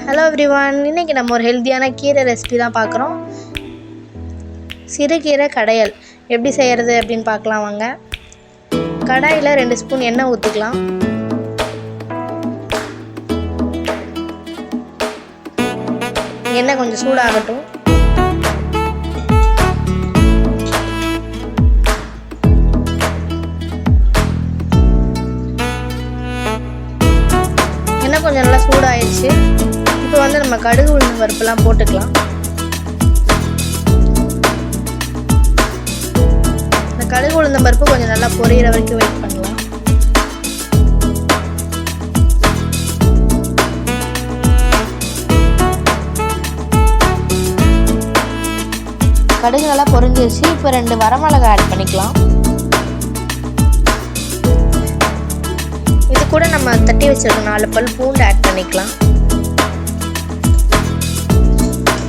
Hello everyone, இன்றைக்கி நம்ம ஒரு ஹெல்த்தியான கீரை ரெசிபி தான் பார்க்குறோம். சிறுகீரை கடையல் எப்படி செய்கிறது அப்படின்னு பார்க்கலாம் வாங்க. கடாயில் 2 ஸ்பூன் எண்ணெய் ஊற்றிக்கலாம். எண்ணெய் கொஞ்சம் சூடாகட்டும். எண்ணெய் கொஞ்சம் நல்லா சூடாயிடுச்சு. இப்போ வந்து நம்ம கடுகு உளுந்து பருப்புலாம் போட்டுக்கலாம். இந்த கடுகு உளுந்த பருப்பு கொஞ்சம் நல்லா பொரியிற வரைக்கும் வெயிட் பண்ணலாம். கடுகு நல்லா பொரிஞ்சிருச்சு. இப்போ 2 வரமிளகாய் ஆட் பண்ணிக்கலாம். இது கூட நம்ம தட்டி வச்சிருக்க 4 பல் பூண்டு ஆட் பண்ணிக்கலாம்.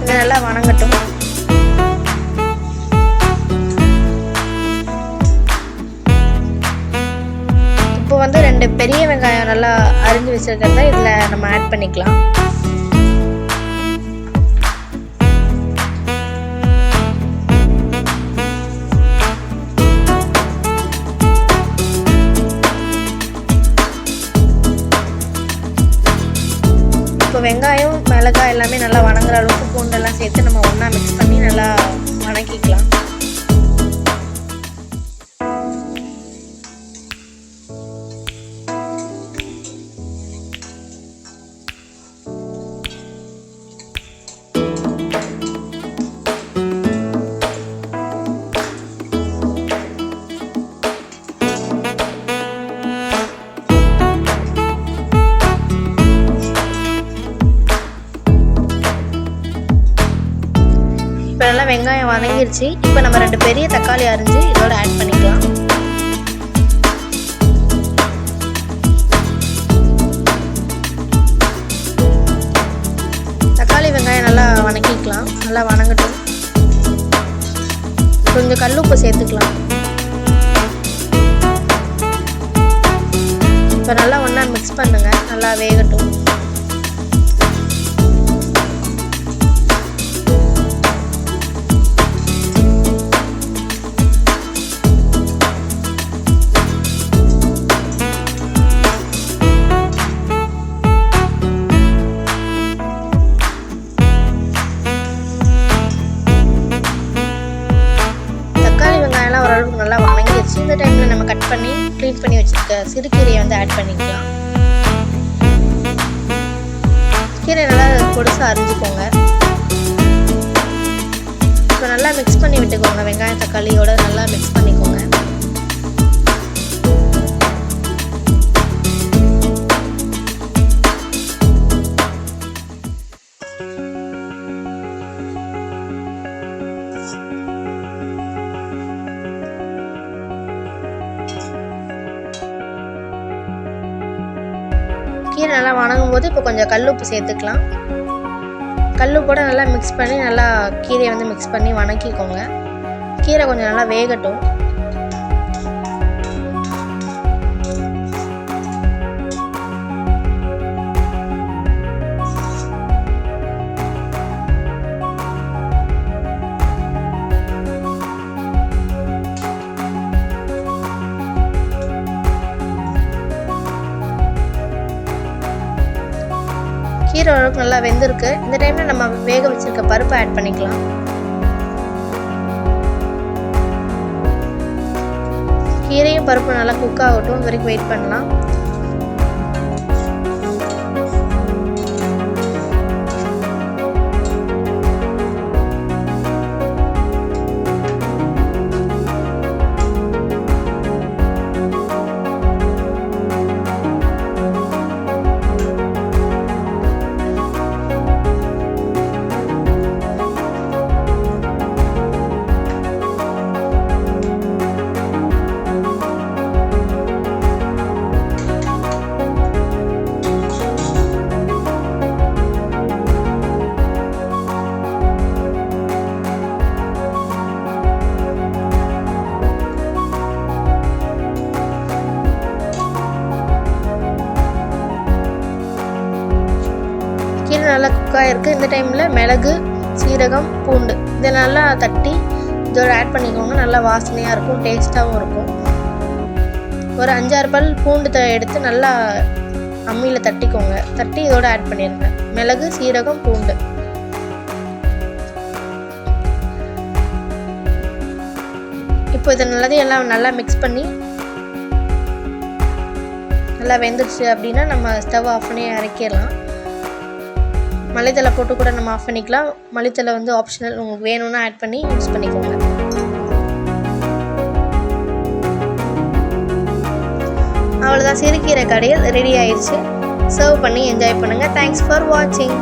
இது நல்லா வணங்கட்டும். இப்போ வந்து 2 பெரிய வெங்காயம் நல்லா அரிஞ்சு வச்சிருக்கிறத இதில் நம்ம ஆட் பண்ணிக்கலாம். இப்போ வெங்காயம் மிளகாய் எல்லாமே நல்லா வணங்குற அளவுக்கு பூண்டெல்லாம் சேர்த்து நம்ம ஒன்றா மிக்ஸ் பண்ணி நல்லா வணக்கிக்கலாம். இப்போ நல்லா வெங்காயம் வதங்கிருச்சு. இப்போ நம்ம 2 பெரிய தக்காளி அரிஞ்சு இதோட ஆட் பண்ணிக்கலாம். தக்காளி வெங்காயம் நல்லா வணக்கிக்கலாம். நல்லா வணங்கட்டும். கொஞ்சம் கல்லுப்பு சேர்த்துக்கலாம். இப்போ நல்லா ஒன்றா மிக்ஸ் பண்ணுங்க. நல்லா வேகட்டும். ஓரளவுக்கு நல்லா வணங்கிடுச்சு. இந்த டைமில் நம்ம கட் பண்ணி க்ளீன் பண்ணி வச்சுருக்க சிறுகீரையை வந்து ஆட் பண்ணிக்கலாம். கீரை நல்லா பொடிசாக அரிஞ்சுக்கோங்க. இப்போ நல்லா மிக்ஸ் பண்ணி விட்டுக்கோங்க. வெங்காயம் தக்காளியோட நல்லா மிக்ஸ் பண்ணிக்கோங்க. கீரை நல்லா வணங்கும் போது இப்போ கொஞ்சம் கல்லுப்பு சேர்த்துக்கலாம். கல்லுப்போட நல்லா மிக்ஸ் பண்ணி நல்லா கீரையை வந்து மிக்ஸ் பண்ணி வணக்கிக்கோங்க. கீரை கொஞ்சம் நல்லா வேகட்டும். கீரை ஓரளவுக்கு நல்லா வெந்திருக்கு. இந்த டைமில் நம்ம வேக வச்சிருக்க பருப்பை ஆட் பண்ணிக்கலாம். கீரையும் பருப்பு நல்லா குக் ஆகட்டும். இது வரைக்கும் வெயிட் பண்ணலாம். கீரை நல்லா குக்காக இருக்குது. இந்த டைமில் மிளகு, சீரகம், பூண்டு இதை நல்லா தட்டி இதோட ஆட் பண்ணிக்கோங்க. நல்லா வாசனையாக இருக்கும், டேஸ்ட்டாகவும் இருக்கும். ஒரு 5-6 பல் பூண்டு எடுத்து நல்லா அம்மியில் தட்டிக்கோங்க. தட்டி இதோட ஆட் பண்ணிடுங்க. மிளகு, சீரகம், பூண்டு. இப்போ இதை எல்லாம் நல்லா மிக்ஸ் பண்ணி நல்லா வெந்துடுச்சு அப்படின்னா நம்ம ஸ்டவ் ஆஃப் பண்ணி இறக்கிடலாம். மல்லித்தலை போட்டு கூட நம்ம ஆஃப் பண்ணிக்கலாம். மல்லித்தலை வந்து ஆப்ஷனல், உங்களுக்கு வேணும்னா ஆட் பண்ணி யூஸ் பண்ணிக்கோங்க. அவ்வளோதான், சிறுகீரை கடையில் ரெடி ஆயிடுச்சு. சர்வ் பண்ணி என்ஜாய் பண்ணுங்கள். தேங்க்ஸ் ஃபார் வாட்சிங்.